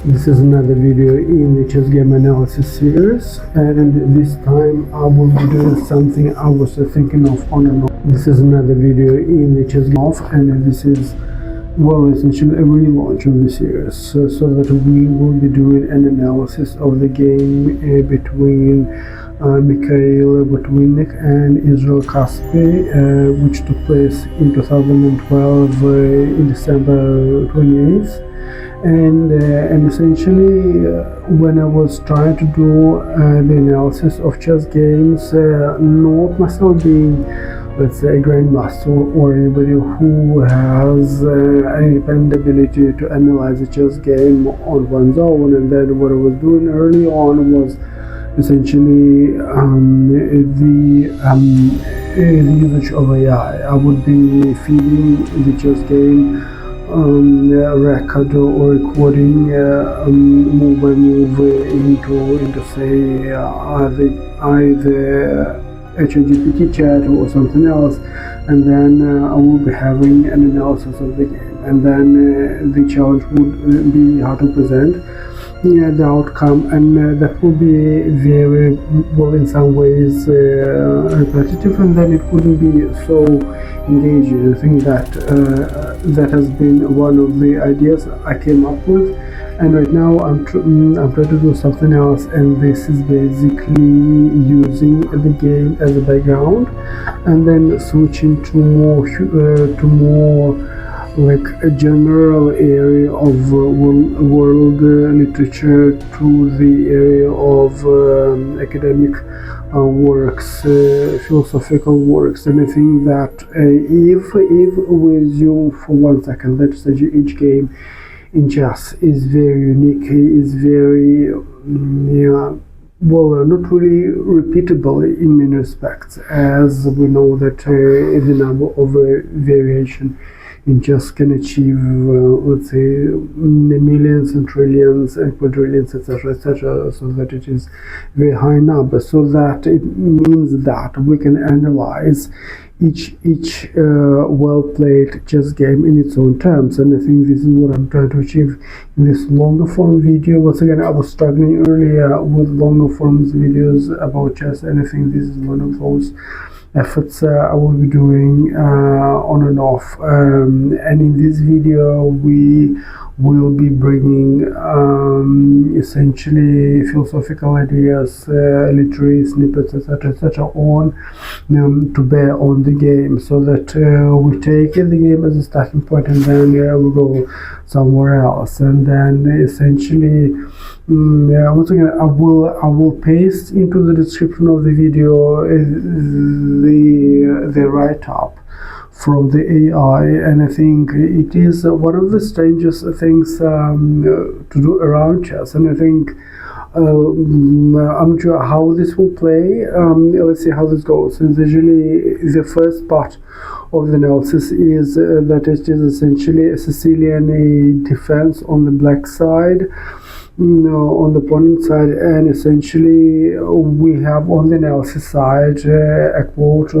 This is another video in the chess game analysis series, and this time I will be doing something I was thinking of on and off. This is another video in the chess game, and this is, well, essentially a relaunch of the series, so that we will be doing an analysis of the game between Mikhail Botvinnik and Caspi, which took place in 2012 in December 28th. And essentially, when I was trying to do the analysis of chess games, not myself being, let's say, a grandmaster or anybody who has an independent ability to analyze a chess game on one's own, and then what I was doing early on was essentially the usage of AI. I would be feeding the chess game record or recording move by move into say either HGPT chat or something else, and then I will be having an analysis of the game, and then the challenge would be how to present the outcome, and that would be very, well, in some ways repetitive, and then it wouldn't be so engaging. I think that that has been one of the ideas I came up with, and right now I'm trying to do something else, and this is basically using the game as a background, and then switching to more like a general area of world literature to the area of academic works, philosophical works. And I think that if we assume for 1 second that each game in chess is very unique, is very well, not really repeatable in many respects, as we know that the number of variation in chess can achieve, let's say, millions and trillions and quadrillions, etc., so that it is very high number. So that it means that we can analyze each well-played chess game in its own terms, and I think this is what I'm trying to achieve in this longer form video. Once again, I was struggling earlier with longer form videos about chess, and I think this is one of those efforts I will be doing on and off, and in this video we will be bringing essentially philosophical ideas, literary snippets, etc., on to bear on the game, so that we take the game as a starting point, and then we go somewhere else, and then essentially once again I will paste into the description of the video the write-up from the AI, and I think it is one of the strangest things to do around chess, and I think I'm not sure how this will play. Let's see how this goes. And usually the first part of the analysis is that it is essentially a Sicilian defense on the black side, on the opponent side, and essentially we have on the analysis side a quote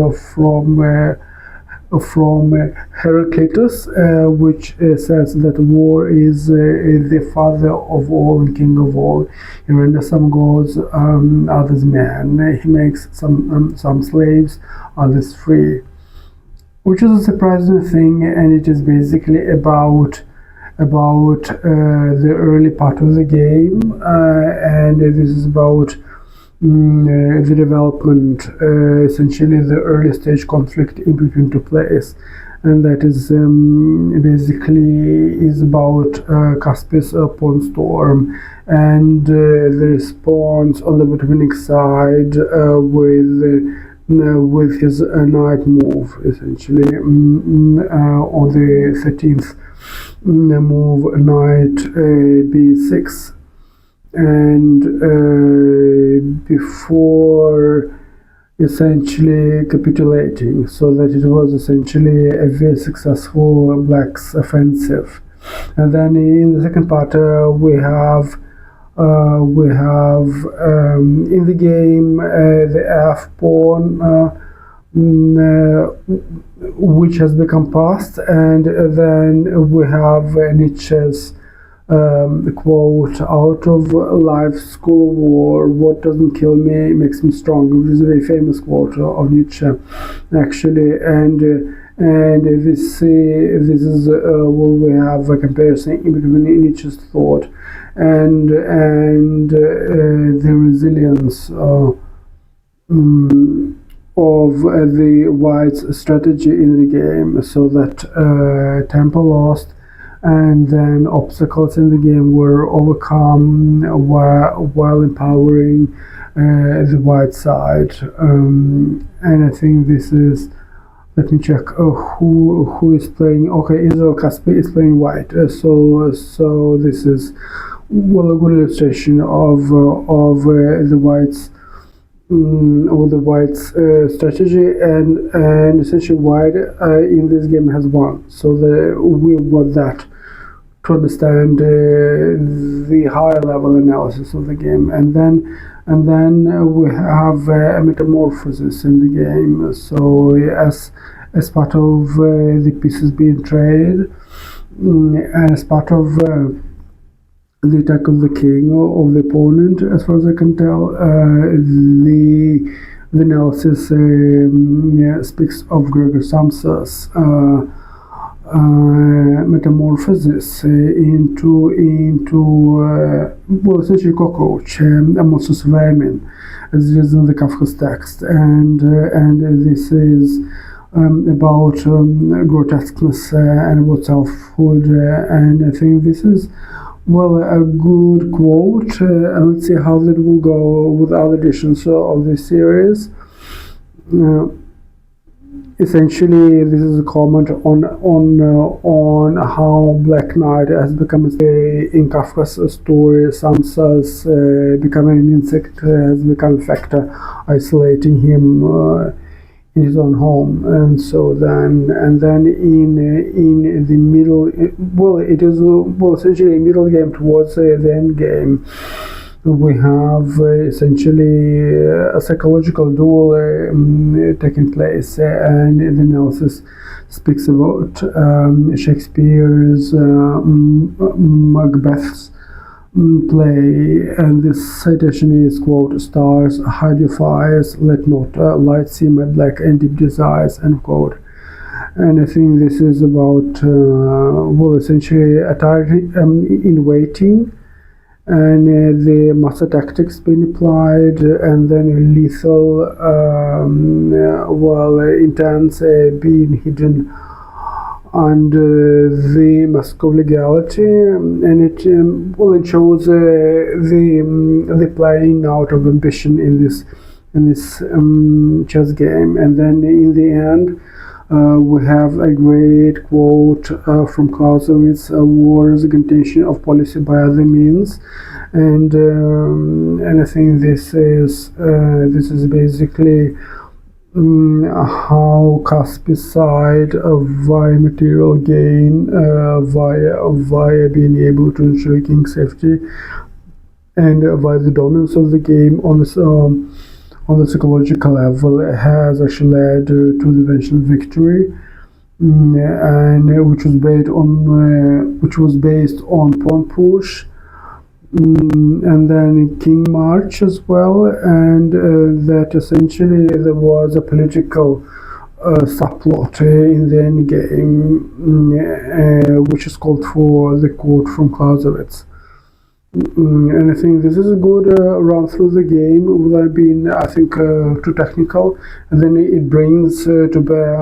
from Heraclitus, which says that war is the father of all and king of all. He renders some gods, others men. He makes some slaves, others free, which is a surprising thing, and it is basically about the early part of the game, and this is about the development, essentially the early stage conflict in between two players, and that is basically is about Caspi's pawn storm, and the response on the Botvinnik side with his knight move, essentially on the 13th move, knight b6, and before essentially capitulating, so that it was essentially a very successful black's offensive. And then in the second part we have in the game the f pawn, which has become passed, and then we have Nietzsche's quote out of Life School of War, "What doesn't kill me makes me stronger," which is a very famous quote of Nietzsche, actually. And this is where we have a comparison between Nietzsche's thought and the resilience of the white's strategy in the game, so that tempo lost and then obstacles in the game were overcome while empowering the white side. And I think this is, let me check who is playing. Okay, Israel Caspi is playing white. So this is, well, a good illustration of the whites. All the white's strategy, and essentially white in this game has won. So we want that to understand the higher level analysis of the game, and then we have a metamorphosis in the game. So as part of the pieces being traded, and as part of the attack of the king of the opponent, as far as I can tell, the analysis speaks of Gregor Samsa's metamorphosis into well, essentially cockroach, amorphous vermin, as it is in the Kafka's text, and this is about grotesqueness and about selfhood, and I think this is, well, a good quote, and let's see how that will go with other editions of this series. Essentially, this is a comment on how Black Knight has become in Kafka's story. Samsa's becoming an insect has become a factor, isolating him in his own home, and so then in the middle, well, it is essentially a middle game towards the end game. We have essentially a psychological duel taking place, and the analysis speaks about Shakespeare's Macbeth's play, and this citation is, quote, "Stars, hide your fires, let not light see my black and deep desires," end quote. And I think this is about, well, essentially a tyranny in waiting, and the master tactics being applied, and then lethal, well, intents being hidden under the mask of legality, and it well, it shows the playing out of ambition in this chess game. And then in the end, we have a great quote from Clausewitz: "War is a continuation of policy by other means," and I think this is basically how Caspi's side via material gain, via being able to ensure king's safety, and via the dominance of the game on the psychological level, has actually led to the eventual victory, and which was based on pawn push, and then king march as well, and that essentially there was a political subplot in the end game, which is called for the quote from Clausewitz. And I think this is a good run through the game without being, I think, too technical, and then it brings to bear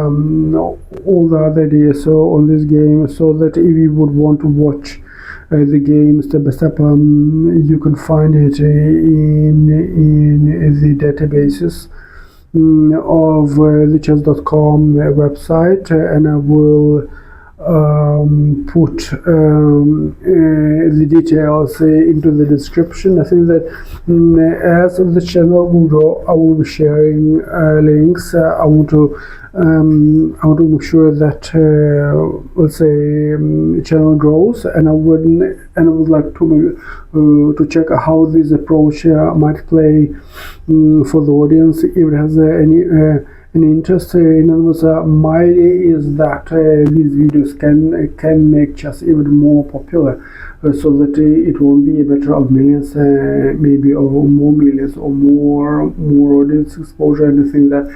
all the other ideas on this game, so that if you would want to watch the game step by step, you can find it in the databases of the chess.com website, and I will put the details into the description. I think that as the channel will grow, I will be sharing links. I want to make sure that let's say channel grows, and I would like to check how this approach might play for the audience, if it has an interest. In other words, my idea is that these videos can make chess even more popular, so that it won't be a matter of millions, maybe or more millions or more audience exposure. And I think that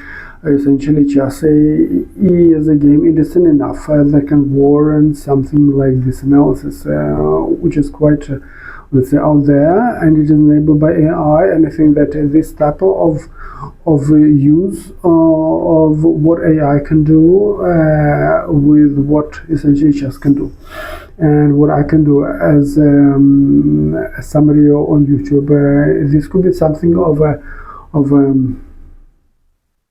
essentially chess is a game innocent enough that can warrant something like this analysis, which is quite let's say out there, and it is enabled by AI. And I think that this type of use of what AI can do with what essentially chess can do, and what I can do as somebody on YouTube, this could be something of an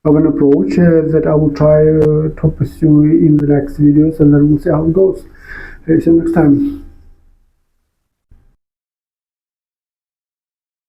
approach that I will try to pursue in the next videos, and then we'll see how it goes. See you next time.